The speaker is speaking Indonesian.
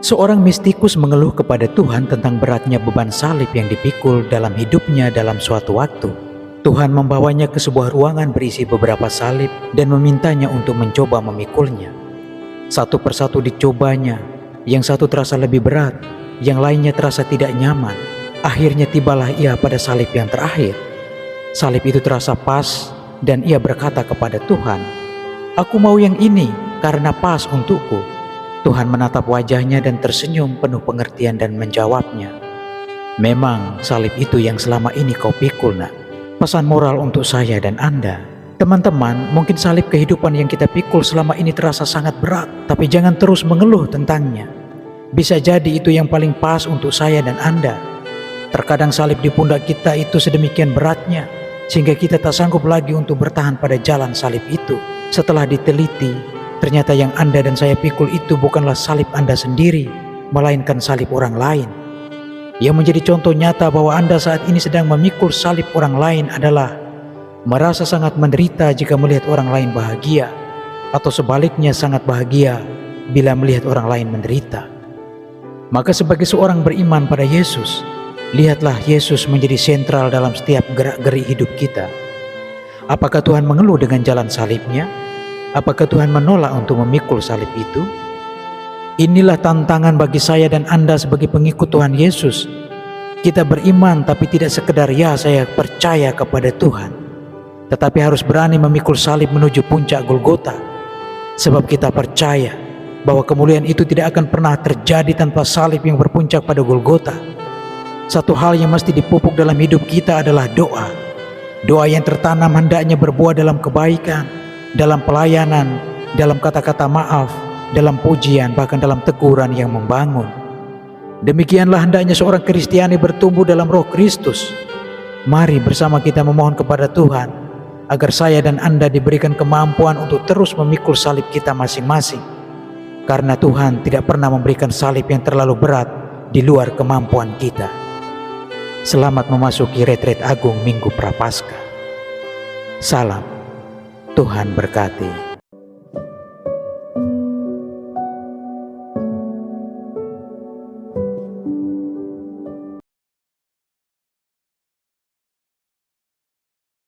Seorang mistikus mengeluh kepada Tuhan tentang beratnya beban salib yang dipikul dalam hidupnya dalam suatu waktu. Tuhan membawanya ke sebuah ruangan berisi beberapa salib dan memintanya untuk mencoba memikulnya. Satu persatu dicobanya, yang satu terasa lebih berat, yang lainnya terasa tidak nyaman. Akhirnya tibalah ia pada salib yang terakhir. Salib itu terasa pas dan ia berkata kepada Tuhan, "Aku mau yang ini karena pas untukku." Tuhan menatap wajahnya dan tersenyum penuh pengertian dan menjawabnya, "Memang salib itu yang selama ini kau pikul, nak." Pesan moral untuk saya dan Anda. Teman-teman, mungkin salib kehidupan yang kita pikul selama ini terasa sangat berat, tapi jangan terus mengeluh tentangnya. Bisa jadi itu yang paling pas untuk saya dan Anda. Terkadang salib di pundak kita itu sedemikian beratnya, sehingga kita tak sanggup lagi untuk bertahan pada jalan salib itu. Setelah diteliti, ternyata yang Anda dan saya pikul itu bukanlah salib Anda sendiri, melainkan salib orang lain. Yang menjadi contoh nyata bahwa Anda saat ini sedang memikul salib orang lain adalah merasa sangat menderita jika melihat orang lain bahagia, atau sebaliknya sangat bahagia bila melihat orang lain menderita. Maka sebagai seorang beriman pada Yesus, lihatlah Yesus menjadi sentral dalam setiap gerak-gerik hidup kita. Apakah Tuhan mengeluh dengan jalan salibnya? Apakah Tuhan menolak untuk memikul salib itu? Inilah tantangan bagi saya dan Anda sebagai pengikut Tuhan Yesus. Kita beriman tapi tidak sekedar ya saya percaya kepada Tuhan, tetapi harus berani memikul salib menuju puncak Golgota. Sebab kita percaya bahwa kemuliaan itu tidak akan pernah terjadi tanpa salib yang berpuncak pada Golgota. Satu hal yang mesti dipupuk dalam hidup kita adalah doa. Doa yang tertanam hendaknya berbuah dalam kebaikan, dalam pelayanan, dalam kata-kata maaf, dalam pujian, bahkan dalam teguran yang membangun. Demikianlah hendaknya seorang Kristiani bertumbuh dalam Roh Kristus. Mari bersama kita memohon kepada Tuhan agar saya dan Anda diberikan kemampuan untuk terus memikul salib kita masing-masing, karena Tuhan tidak pernah memberikan salib yang terlalu berat di luar kemampuan kita. Selamat memasuki retret agung Minggu Prapaskah. Salam. Tuhan berkati.